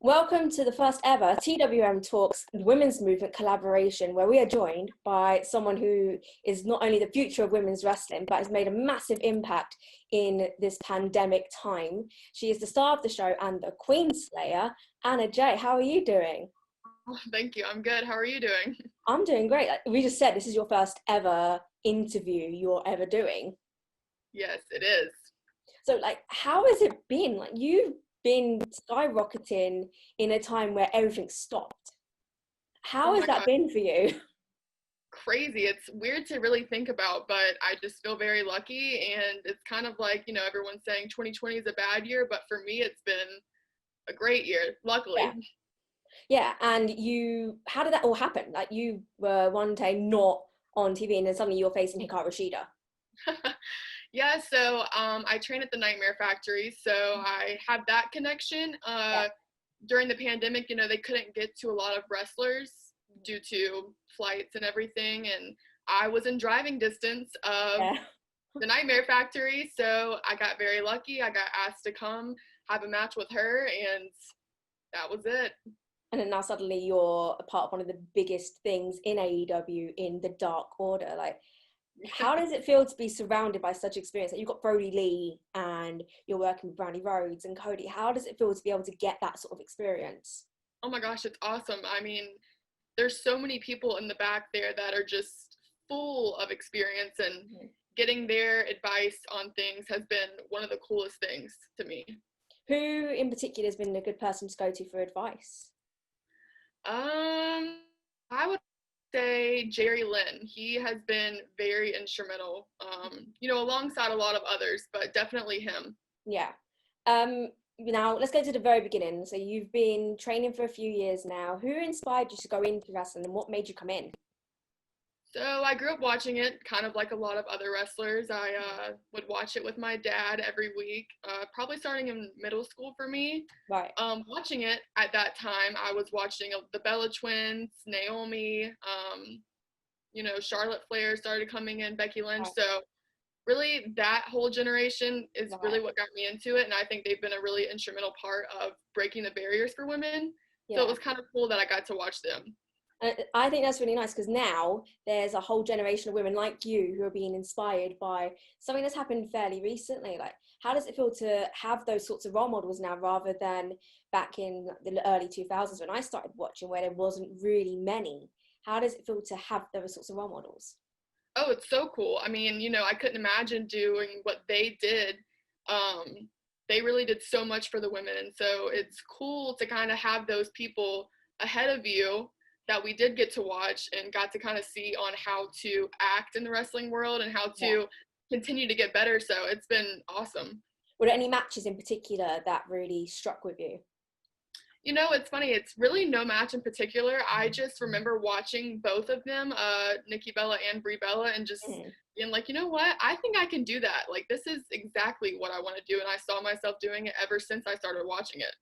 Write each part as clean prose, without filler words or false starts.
Welcome to the first ever TWM Talks Women's Movement collaboration, where we are joined by someone who is not only the future of women's wrestling, but has made a massive impact in this pandemic time. She is the star of the show and the Queenslayer, Anna J. How are you doing? Oh, thank you. I'm good. How are you doing? I'm doing great. Like we just said, this is your first ever interview you're ever doing. Yes, it is. So, how has it been? You've been skyrocketing in a time where everything stopped. How Oh has my that God, been for you? crazy. It's weird to really think about, but I just feel very lucky. And it's kind of like, everyone's saying 2020 is a bad year, but for me, it's been a great year, luckily. Yeah, and how did that all happen? Like you were one day not on TV and then suddenly you're facing Hikaru Shida. Yeah, so I train at the Nightmare Factory, so I have that connection. During the pandemic, they couldn't get to a lot of wrestlers due to flights and everything, and I was in driving distance of the Nightmare Factory, so I got very lucky. I got asked to come have a match with her, and that was it. And then now suddenly you're a part of one of the biggest things in AEW in the Dark Order. How does it feel to be surrounded by such experience? You've got Brody Lee and you're working with Brownie Rhodes and Cody. How does it feel to be able to get that sort of experience? Oh my gosh, it's awesome. I mean, there's so many people in the back there that are just full of experience, and getting their advice on things has been one of the coolest things to me. Who in particular has been a good person to go to for advice? I would say Jerry Lynn. He has been very instrumental, alongside a lot of others, but definitely him. Yeah. Now let's go to the very beginning. So you've been training for a few years now. Who inspired you to go into wrestling and what made you come in? So I grew up watching it, kind of like a lot of other wrestlers. I would watch it with my dad every week, probably starting in middle school for me. Right. Watching it at that time, I was watching the Bella Twins, Naomi, Charlotte Flair started coming in, Becky Lynch. Right. So really that whole generation is really what got me into it. And I think they've been a really instrumental part of breaking the barriers for women. Yeah. So it was kind of cool that I got to watch them. I think that's really nice because now there's a whole generation of women like you who are being inspired by something that's happened fairly recently. How does it feel to have those sorts of role models now rather than back in the early 2000s when I started watching, where there wasn't really many? How does it feel to have those sorts of role models? Oh, it's so cool. I mean, I couldn't imagine doing what they did. They really did so much for the women. And so it's cool to kind of have those people ahead of you that we did get to watch and got to kind of see on how to act in the wrestling world and how to continue to get better. So it's been awesome. Were there any matches in particular that really struck with you? It's funny. It's really no match in particular. I just remember watching both of them, Nikki Bella and Brie Bella, and just being like, you know what? I think I can do that. Like, this is exactly what I want to do. And I saw myself doing it ever since I started watching it.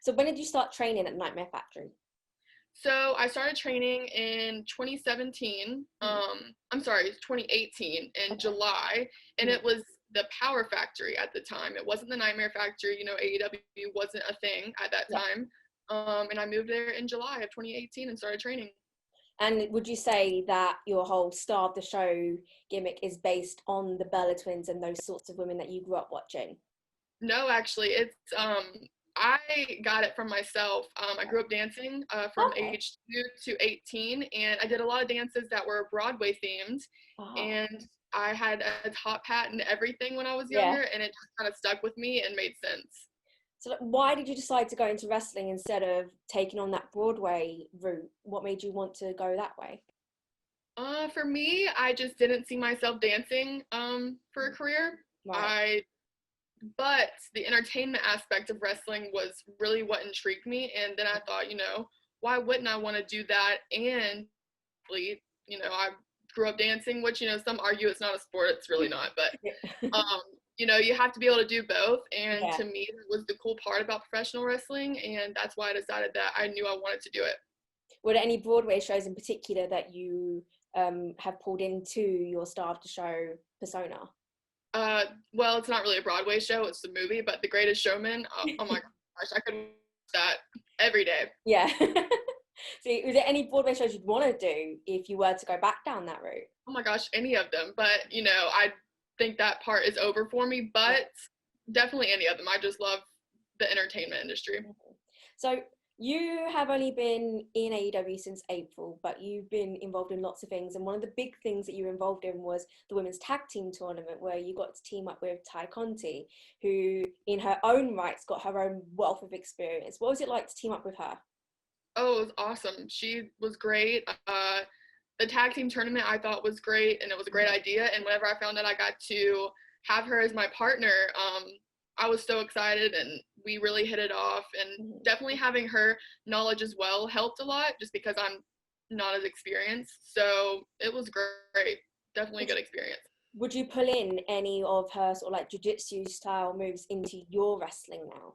So when did you start training at Nightmare Factory? So I started training in 2017. 2018 in July, and it was the Power Factory at the time. It wasn't the Nightmare Factory. AEW wasn't a thing at that time. And I moved there in July of 2018 and started training. And would you say that your whole star of the show gimmick is based on the Bella Twins and those sorts of women that you grew up watching? No, actually, it's I got it from myself. I grew up dancing from age 2 to 18, and I did a lot of dances that were Broadway themed. And I had a top hat and everything when I was younger, and it just kind of stuck with me and made sense. So why did you decide to go into wrestling instead of taking on that Broadway route? What made you want to go that way? For me, I just didn't see myself dancing for a career. Right. But the entertainment aspect of wrestling was really what intrigued me. And then I thought, why wouldn't I want to do that? And, I grew up dancing, which, some argue it's not a sport. It's really not. But, you have to be able to do both. And to me, that was the cool part about professional wrestling. And that's why I decided that I knew I wanted to do it. Were there any Broadway shows in particular that you have pulled into your star of the show persona? Well, it's not really a Broadway show, it's a movie, but The Greatest Showman, oh my gosh, I could watch that every day. Yeah. So is there any Broadway shows you'd want to do if you were to go back down that route? Oh my gosh, any of them. But, I think that part is over for me, but definitely any of them. I just love the entertainment industry. So you have only been in AEW since April, but you've been involved in lots of things. And one of the big things that you were involved in was the women's tag team tournament, where you got to team up with Tay Conte, who in her own rights got her own wealth of experience. What was it like to team up with her? Oh, it was awesome. She was great. The tag team tournament I thought was great, and it was a great idea. And whenever I found out I got to have her as my partner, I was so excited, and we really hit it off. And definitely having her knowledge as well helped a lot, just because I'm not as experienced. So it was great. Definitely a good experience. Would you pull in any of her sort of like jiu-jitsu style moves into your wrestling now?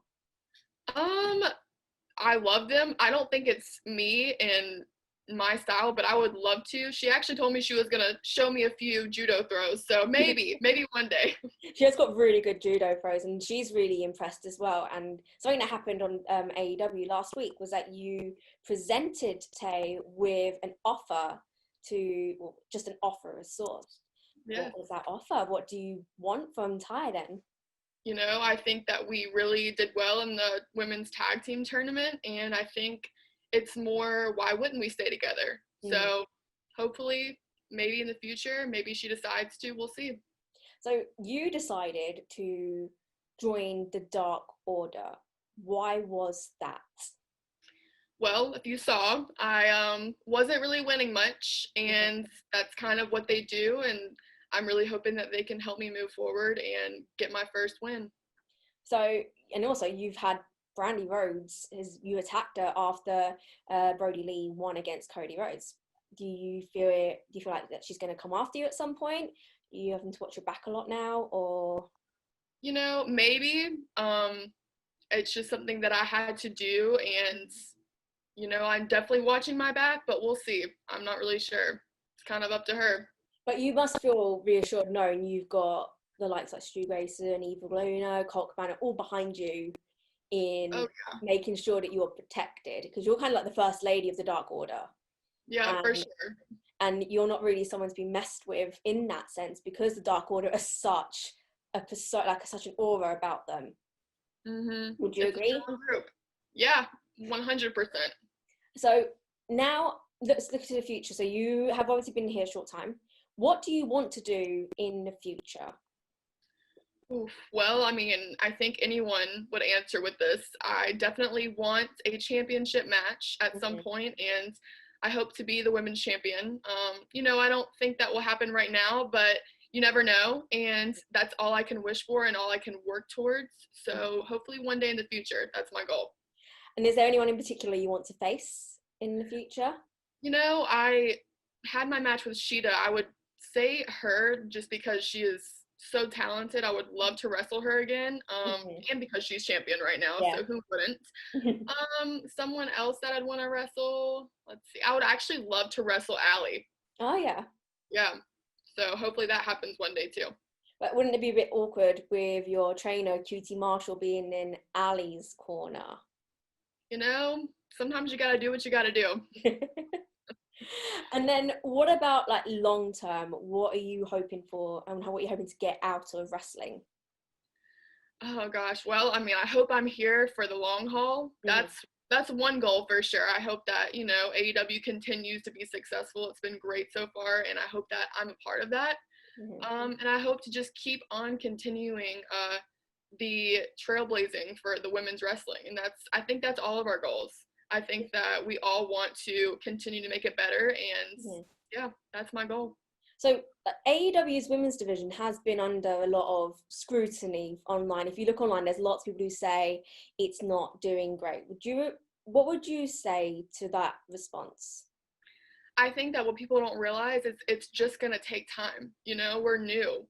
I love them. I don't think it's me and my style, but I would love to. She actually told me she was gonna show me a few judo throws, so maybe one day. She has got really good judo throws, and she's really impressed as well. And something that happened on AEW last week was that you presented Tay with an offer just an offer of sorts. Yeah. What was that offer? What do you want from Tay then? I think that we really did well in the women's tag team tournament, and I think it's more, why wouldn't we stay together? So hopefully, maybe in the future, maybe she decides to, we'll see. So you decided to join the Dark Order. Why was that? Well, if you saw, I wasn't really winning much, and that's kind of what they do, and I'm really hoping that they can help me move forward and get my first win. So, and also you've had Brandy Rhodes, you attacked her after Brody Lee won against Cody Rhodes. Do you feel like that she's going to come after you at some point? Are you having to watch your back a lot now, or? Maybe. It's just something that I had to do, and I'm definitely watching my back, but we'll see. I'm not really sure. It's kind of up to her. But you must feel reassured knowing you've got the likes like Stu Grayson, Eva Luna, Colt Cabana all behind you in making sure that you're protected, because you're kind of like the first lady of the Dark Order. Yeah, for sure. And you're not really someone to be messed with in that sense, because the Dark Order is such an aura about them. Would you agree? Group. Yeah, 100%. So now let's look to the future. So you have obviously been here a short time. What do you want to do in the future? Well, I think anyone would answer with this. I definitely want a championship match at some point, and I hope to be the women's champion. I don't think that will happen right now, but you never know, and that's all I can wish for and all I can work towards. So hopefully one day in the future, that's my goal. And is there anyone in particular you want to face in the future? I had my match with Shida. I would say her just because she is so talented. I would love to wrestle her again, and because she's champion right now, so who wouldn't? Someone else that I'd want to wrestle, let's see, I would actually love to wrestle Allie. Oh yeah. Yeah, so hopefully that happens one day too. But wouldn't it be a bit awkward with your trainer QT Marshall being in Allie's corner? Sometimes you gotta do what you gotta do. And then what about like long term? What are you hoping for, and what are you hoping to get out of wrestling? Oh gosh, well, I hope I'm here for the long haul. That's one goal for sure. I hope that, AEW continues to be successful. It's been great so far, and I hope that I'm a part of that. And I hope to just keep on continuing the trailblazing for the women's wrestling. And I think that's all of our goals. I think that we all want to continue to make it better, and yeah, that's my goal. So AEW's Women's Division has been under a lot of scrutiny online. If you look online, there's lots of people who say it's not doing great. What would you say to that response? I think that what people don't realize is it's just going to take time. We're new.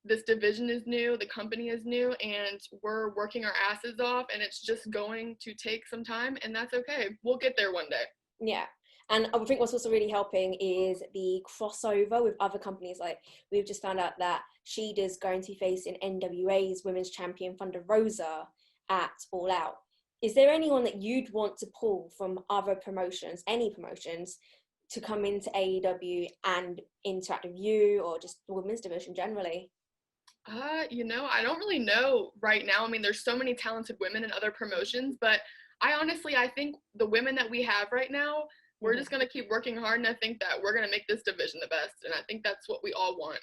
This division is new, the company is new, and we're working our asses off, and it's just going to take some time, and that's okay. We'll get there one day. Yeah. And I think what's also really helping is the crossover with other companies. Like, we've just found out that Shida's going to be facing NWA's women's champion Thunder Rosa at All Out. is there anyone that you'd want to pull from other promotions, any promotions, to come into AEW and interact with you, or just the women's division generally? I don't really know right now. I mean, there's so many talented women in other promotions, but I think the women that we have right now, we're just going to keep working hard, and I think that we're going to make this division the best, and I think that's what we all want.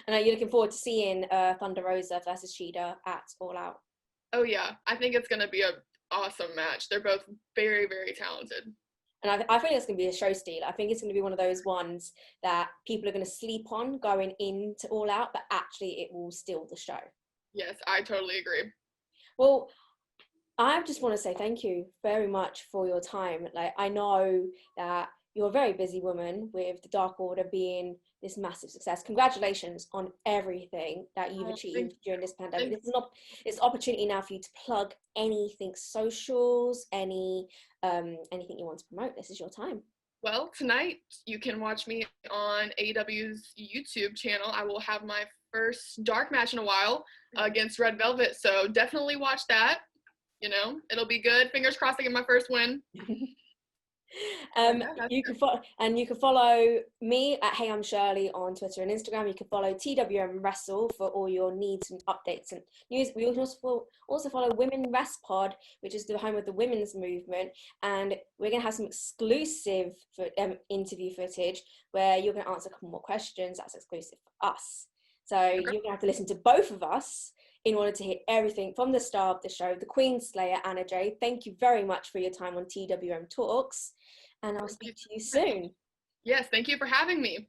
And are you looking forward to seeing Thunder Rosa versus Shida at All Out? Oh, yeah. I think it's going to be an awesome match. They're both very, very talented. And I think it's going to be a show stealer. I think it's going to be one of those ones that people are going to sleep on going into All Out, but actually it will steal the show. Yes, I totally agree. Well, I just want to say thank you very much for your time. Like, I know that you're a very busy woman, with the Dark Order being this massive success. Congratulations on everything that you've achieved during this pandemic. This is it's an opportunity now for you to plug anything, socials, anything you want to promote. This is your time. Well, tonight you can watch me on AEW's YouTube channel. I will have my first dark match in a while against Red Velvet, so definitely watch that. It'll be good. Fingers crossed I get my first win. You can follow me at Hey I'm Shirleigh on Twitter and Instagram. You can follow TWM Wrestle for all your needs and updates and news. We also follow Women Rest Pod, which is the home of the women's movement, and we're going to have some exclusive interview footage where you're going to answer a couple more questions. That's exclusive for us, so you're going to have to listen to both of us in order to hear everything from the star of the show, the Queenslayer, Anna J. Thank you very much for your time on TWM Talks, and I'll speak to you soon. Yes, thank you for having me.